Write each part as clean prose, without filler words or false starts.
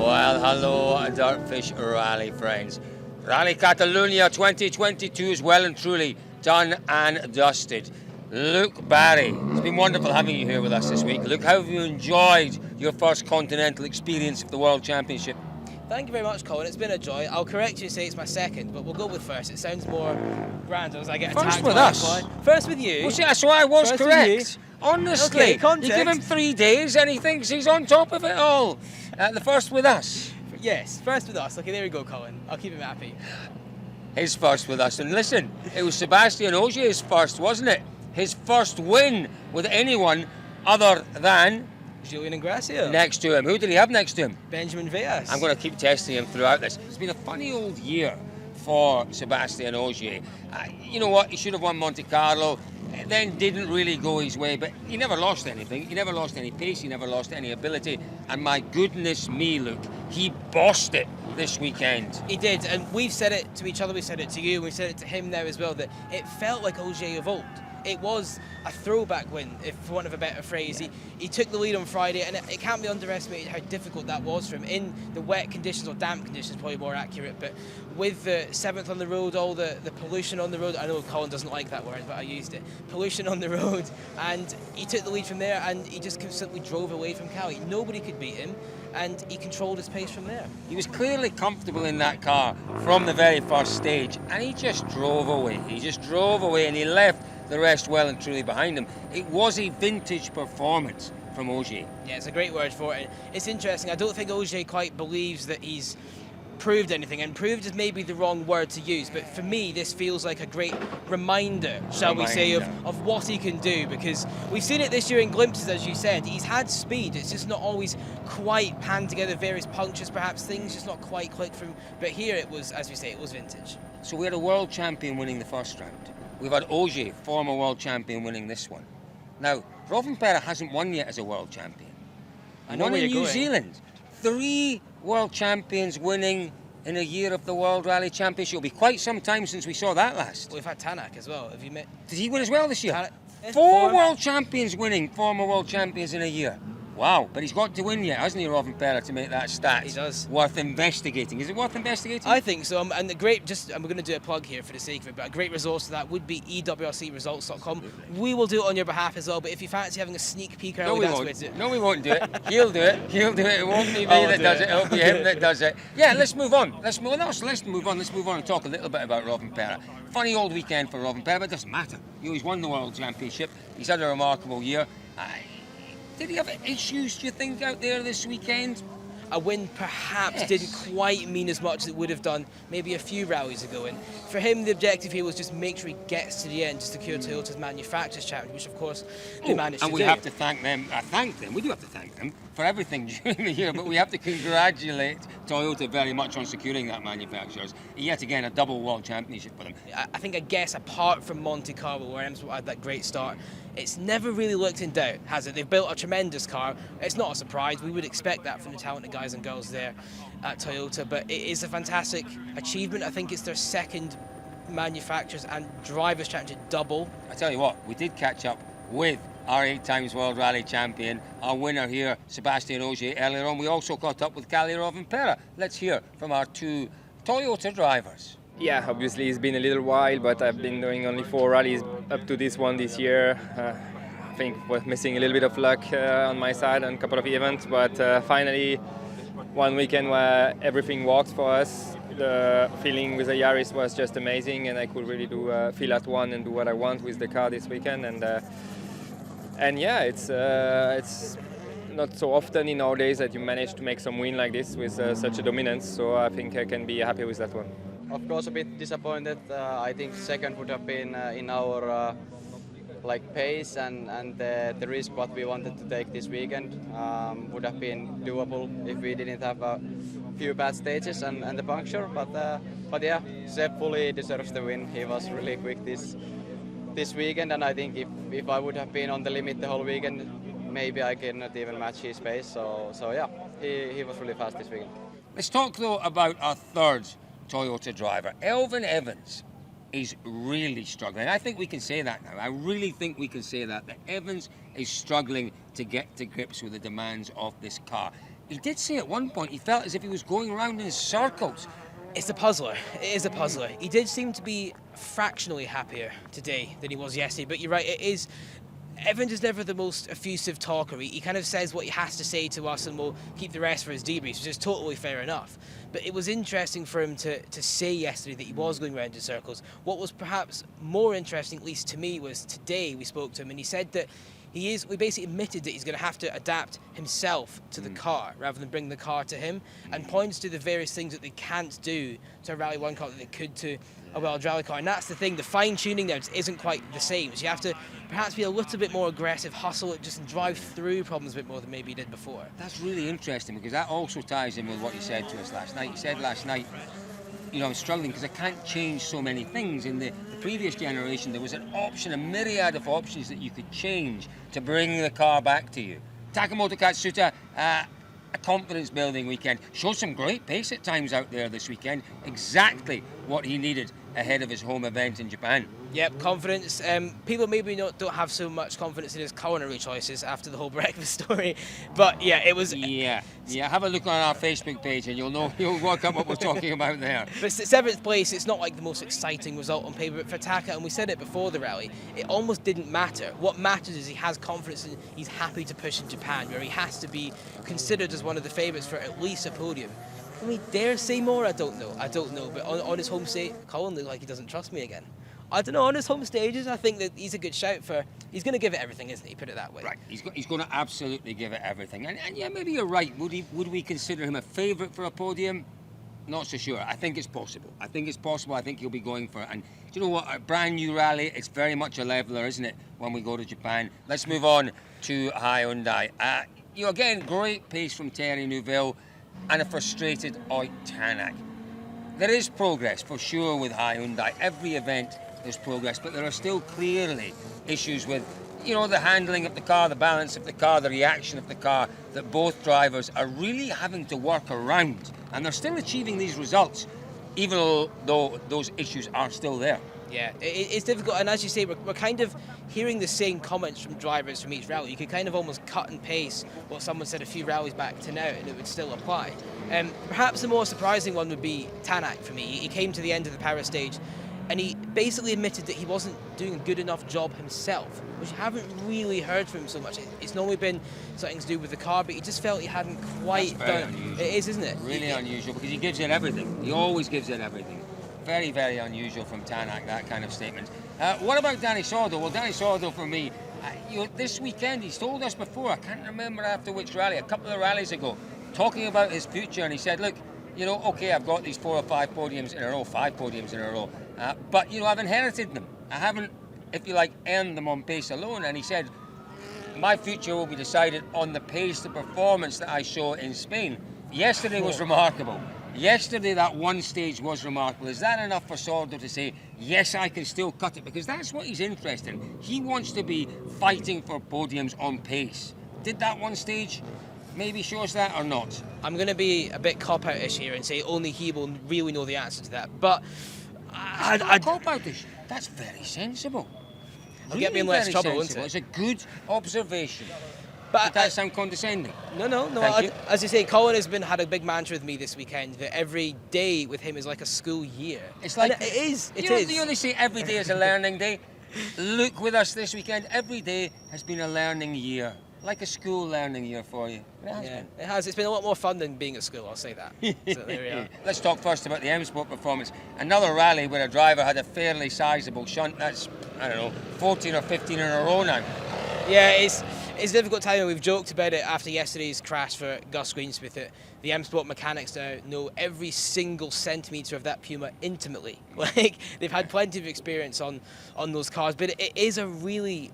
Well, hello, Dirtfish Rally friends. Rally Catalunya 2022 is well and truly done and dusted. Luke Barry, it's been wonderful having you here with us this week. Luke, how have you enjoyed your first continental experience of the World Championship? Thank you very much, Colin. It's been a joy. I'll correct you and say it's my second, but we'll go with first. It sounds more grand as I get attacked. First with us. First with you. Well, see, that's why I was First correct. Honestly, okay, you context. give him 3 days and he thinks he's on top of it all. The first with us. Yes, first with us. Okay, there we go, Colin. I'll keep him happy. His first with us. And listen, it was Sebastian Ogier's first, wasn't it? His first win with anyone other than Julian Ingrassia. next to him. Who did he have next to him? Benjamin Veas. I'm going to keep testing him throughout this. It's been a funny old year for Sebastian Ogier. You know what? He should have won Monte Carlo. Then didn't really go his way, but he never lost anything. He never lost any pace. He never lost any ability. And my goodness me, Luke, he bossed it this weekend. He did, and we've said it to each other, we've said it to you, we've said it to him now as well, that it felt like Ogier of old. It was a throwback win, if for want of a better phrase. He took the lead on Friday, and it can't be underestimated how difficult that was for him in the wet conditions, or damp conditions, probably more accurate. But with the 7th on the road, all the pollution on the road, I know Colin doesn't like that word, but I used it. Pollution on the road, and he took the lead from there, and he just simply drove away from Cali. Nobody could beat him, and he controlled his pace from there. He was clearly comfortable in that car from the very first stage, and he just drove away. He just drove away, and he left the rest well and truly behind him. It was a vintage performance from Ogier. Yeah, it's a great word for it. It's interesting. I don't think Ogier quite believes that he's proved anything, and proved is maybe the wrong word to use, but for me this feels like a great reminder, shall we say, of what he can do, because we've seen it this year in glimpses, as you said. He's had speed, it's just not always quite panned together, various punctures, perhaps things just not quite clicked from, but here it was, as we say, it was vintage. So we had a world champion winning the first round. We've had Ogier, former world champion, winning this one. Now, Rovanperä hasn't won yet as a world champion. I know won where in you're New going. Zealand. 3 world champions winning in a year of the World Rally Championship. It'll be quite some time since we saw that last. We've had Tanak as well. Have you met? Did he win as well this year? Tanak, 4 world champions winning, former world champions in a year. Wow, but he's got to win yet, hasn't he, Rovanperä, to make that stat? He does. Worth investigating. Is it worth investigating? I think so, and the great, and we're going to do a plug here for the sake of it, but a great resource to that would be ewrcresults.com. We will do it on your behalf as well, but if you fancy having a sneak peek early, that's the way to do it. No, we won't do it. He'll do it. He'll do it. It won't be me that does it. It'll be him that does it. Yeah, let's move on. Let's move on and talk a little bit about Rovanperä. Funny old weekend for Rovanperä, but it doesn't matter. He's won the World Championship. He's had a remarkable year. Did he have issues, do you think, out there this weekend? A win perhaps didn't quite mean as much as it would have done maybe a few rallies ago. And for him, the objective here was just make sure he gets to the end to secure Toyota's Manufacturers Championship, which of course they managed to do. And we have to thank them. We do have to thank them for everything during the year, but we have to congratulate Toyota very much on securing that Manufacturers. Yet again, a double World Championship for them. I guess apart from Monte Carlo, where Emsworth had that great start, it's never really looked in doubt, has it? They've built a tremendous car. It's not a surprise. We would expect that from the talented guys and girls there at Toyota, but it is a fantastic achievement. I think it's their second Manufacturers and Drivers' Championship double. I tell you what, we did catch up with our 8 times World Rally Champion, our winner here, Sebastian Ogier, earlier on. We also caught up with Kalle Rovanperä. Let's hear from our 2 Toyota drivers. Yeah, obviously it's been a little while, but I've been doing only 4 rallies up to this one this year. I think was missing a little bit of luck on my side on a couple of events, but finally one weekend where everything worked for us. The feeling with the Yaris was just amazing, and I could really feel at one and do what I want with the car this weekend. And yeah, it's not so often in our days that you manage to make some win like this with such a dominance. So I think I can be happy with that one. Of course, a bit disappointed. I think second would have been in our pace, and the risk what we wanted to take this weekend would have been doable if we didn't have a few bad stages and the puncture. But yeah, Seb fully deserves the win. He was really quick this weekend, and I think if I would have been on the limit the whole weekend, maybe I cannot even match his pace. So yeah, he was really fast this weekend. Let's talk though about our 3rd Toyota driver. Elfyn Evans is really struggling. I think we can say that now. I really think we can say that Evans is struggling to get to grips with the demands of this car. he did say at one point he felt as if he was going around in circles. It's a puzzler. It is a puzzler. He did seem to be fractionally happier today than he was yesterday, but you're right, it is. Evans is never the most effusive talker. He kind of says what he has to say to us and will keep the rest for his debriefs, which is totally fair enough. But it was interesting for him to say yesterday that he was going round in circles. What was perhaps more interesting, at least to me, was today we spoke to him and he said that we basically admitted that he's going to have to adapt himself to the car rather than bring the car to him, and points to the various things that they can't do to a Rally 1 car that they could to a World Rally car. And that's the thing, the fine-tuning there isn't quite the same. So you have to perhaps be a little bit more aggressive, hustle it, just drive through problems a bit more than maybe you did before. That's really interesting, because that also ties in with what you said to us last night. You said last night, you know, I'm struggling because I can't change so many things. In the previous generation, there was an option, a myriad of options that you could change to bring the car back to you. Takamoto Katsuta, a confidence-building weekend. Showed some great pace at times out there this weekend. Exactly what he needed ahead of his home event in Japan. Yep, confidence. People maybe don't have so much confidence in his culinary choices after the whole breakfast story, but yeah, it was. Yeah. Have a look on our Facebook page, and you'll work out what we're talking about there. But 7th place, it's not like the most exciting result on paper, but for Taka, and we said it before the rally, it almost didn't matter. What matters is he has confidence and he's happy to push in Japan, where he has to be considered as one of the favourites for at least a podium. Can we dare say more? I don't know. But on his home stage, Colin looked like he doesn't trust me again. I don't know, on his home stages, I think that he's a good shout for. He's going to give it everything, isn't he? Put it that way. Right, he's going to absolutely give it everything. And yeah, maybe you're right. Would we consider him a favourite for a podium? Not so sure. I think it's possible. I think he'll be going for it. And do you know what? A brand new rally, it's very much a leveller, isn't it, when we go to Japan? Let's move on to Hyundai. Again, great pace from Terry Neuville and a frustrated Ott Tanak. There is progress for sure with Hyundai. Every event there's progress, but there are still clearly issues with, the handling of the car, the balance of the car, the reaction of the car, that both drivers are really having to work around. And they're still achieving these results, even though those issues are still there. Yeah, it's difficult, and as you say, we're kind of hearing the same comments from drivers from each rally. You could kind of almost cut and paste what someone said a few rallies back to now, and it would still apply. Perhaps the more surprising one would be Tanak for me. He came to the end of the power stage, and he basically admitted that he wasn't doing a good enough job himself, which I haven't really heard from him so much. It's normally been something to do with the car, but he just felt he hadn't quite done it. Unusual. It is, isn't it? Really unusual, because he gives it everything. He always gives it everything. Very, very unusual from Tanak, that kind of statement. What about Danny Sordo? Well, Danny Sordo, for me, this weekend, he's told us before, I can't remember after which rally, a couple of rallies ago, talking about his future, and he said, look, okay, I've got these 4 or 5 podiums in a row, 5 podiums in a row, but, I've inherited them. I haven't, if you like, earned them on pace alone. And he said, my future will be decided on the pace, the performance that I show in Spain. Yesterday was remarkable. Yesterday, that one stage was remarkable. Is that enough for Sordo to say, yes, I can still cut it? Because that's what he's interested in. He wants to be fighting for podiums on pace. Did that one stage maybe show us that or not? I'm going to be a bit cop-out-ish here and say only he will really know the answer to that. But cop-out-ish. That's very sensible. It'll get me in less trouble, won't it? It's a good observation. But did that sound condescending? No. As you say, Colin has had a big mantra with me this weekend that every day with him is like a school year. It's like and it is. You only say every day is a learning day. Look with us this weekend. Every day has been a learning year, like a school learning year for you. It has. It's been a lot more fun than being at school. I'll say that. So there we are. Let's talk first about the M Sport performance. Another rally where a driver had a fairly sizable shunt. That's 14 or 15 in a row now. Yeah, it's a difficult time. We've joked about it after yesterday's crash for Gus Greensmith. The M Sport mechanics now know every single centimetre of that Puma intimately. Like, they've had plenty of experience on those cars, but it is a really...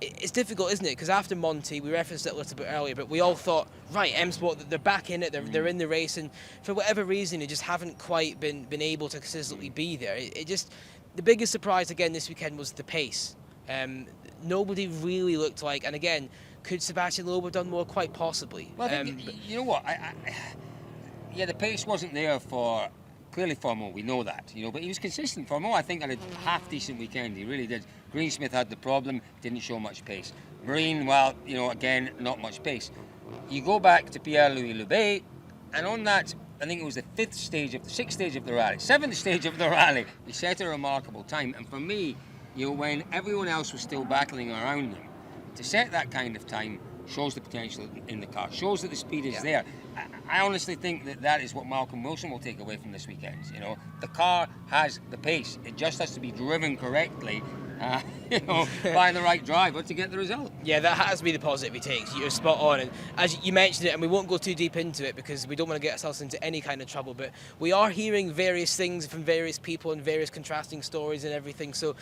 It's difficult, isn't it? Because after Monty, we referenced it a little bit earlier, but we all thought, right, M Sport, they're back in it, they're in the race, and for whatever reason, they just haven't quite been able to consistently be there. The biggest surprise again this weekend was the pace. Nobody really looked like, and again, could Sebastian Loeb have done more? Quite possibly. Well, I think, you know what? The pace wasn't there for Mo. We know that, but he was consistent for Mo. I think had a half-decent weekend. He really did. Greensmith had the problem, didn't show much pace. Marine, again, not much pace. you go back to Pierre-Louis Loubet, and on that, I think it was the sixth stage of the rally, seventh stage of the rally, he set a remarkable time. And for me, when everyone else was still battling around him, to set that kind of time shows the potential in the car, shows that the speed is there. I honestly think that is what Malcolm Wilson will take away from this weekend. The car has the pace. It just has to be driven correctly, by the right driver to get the result. Yeah, that has to be the positive he takes. You're spot on. And as you mentioned it, and we won't go too deep into it because we don't want to get ourselves into any kind of trouble, but we are hearing various things from various people and various contrasting stories and everything. So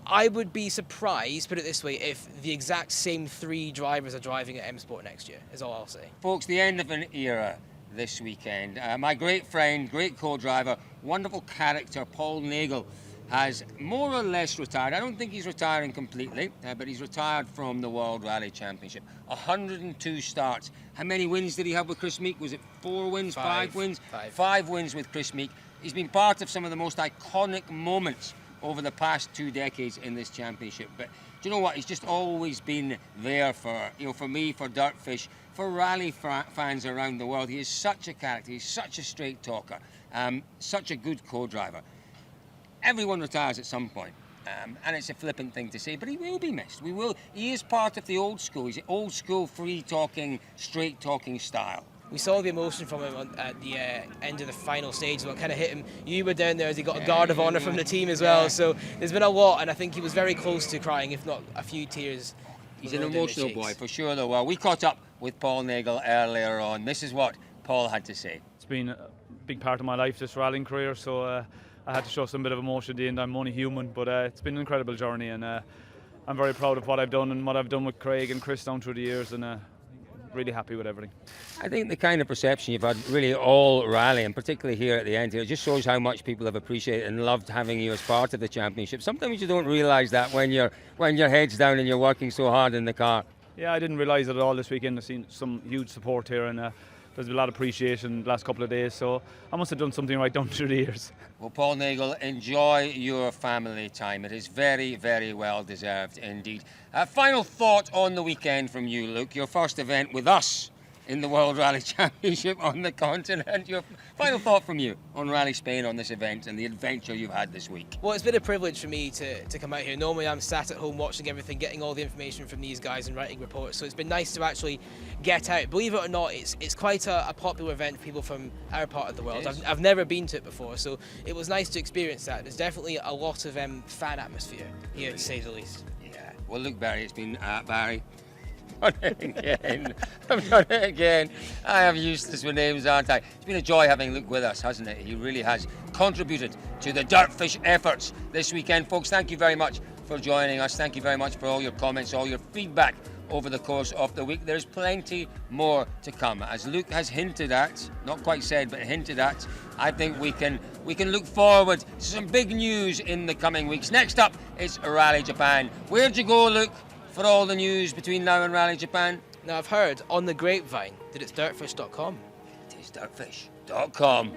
I would be surprised, put it this way, if the exact same 3 drivers are driving at M Sport next year, is all I'll say. Folks, the end of an era this weekend. My great friend, great co-driver, wonderful character, Paul Nagel, has more or less retired. I don't think he's retiring completely, but he's retired from the World Rally Championship. 102 starts. How many wins did he have with Chris Meek? Was it 4 wins, 5 wins? 5 wins with Chris Meek. He's been part of some of the most iconic moments over the past 2 decades in this championship. But do you know what? He's just always been there for me, for Dirtfish, for rally fans around the world. He is such a character. He's such a straight talker, such a good co-driver. Everyone retires at some point, and it's a flippant thing to say, but he will be missed. He is part of the old school. He's an old school, free-talking, straight-talking style. We saw the emotion from him at the end of the final stage, what kind of hit him. You were down there as he got a guard of honour from the team as well, so there's been a lot, and I think he was very close to crying, if not a few tears. He's an emotional boy, for sure, though. Well, we caught up with Paul Nagel earlier on. This is what Paul had to say. It's been a big part of my life, this rallying career, so I had to show some bit of emotion at the end. I'm only human, but it's been an incredible journey, and I'm very proud of what I've done and what I've done with Craig and Chris down through the years, and really happy with everything. I think the kind of perception you've had really all rally, and particularly here at the end here, it just shows how much people have appreciated and loved having you as part of the championship. Sometimes you don't realise that when your head's down and you're working so hard in the car. Yeah, I didn't realise it at all this weekend. I've seen some huge support here, and there's been a lot of appreciation the last couple of days, so I must have done something right down through the years. Well, Paul Nagel, enjoy your family time. It is very, very well deserved indeed. Final thought on the weekend from you, Luke. Your first event with us in the World Rally Championship on the continent. Your final thought from you on Rally Spain, on this event and the adventure you've had this week. Well, it's been a privilege for me to come out here. Normally I'm sat at home watching everything, getting all the information from these guys and writing reports, so it's been nice to actually get out. Believe it or not, it's quite a popular event for people from our part of the world. I've never been to it before, so it was nice to experience that. There's definitely a lot of fan atmosphere here, to say the least. Yeah. Well, look, Barry, it's been Barry. I've done it again. I am useless with names, aren't I? It's been a joy having Luke with us, hasn't it? He really has contributed to the Dirtfish efforts this weekend. Folks, thank you very much for joining us. Thank you very much for all your comments, all your feedback over the course of the week. There's plenty more to come. As Luke has hinted at, not quite said, but hinted at, I think we can look forward to some big news in the coming weeks. Next up, it's Rally Japan. Where'd you go, Luke, for all the news between now and Rally Japan? Now, I've heard on the grapevine that it's dirtfish.com. It is dirtfish.com.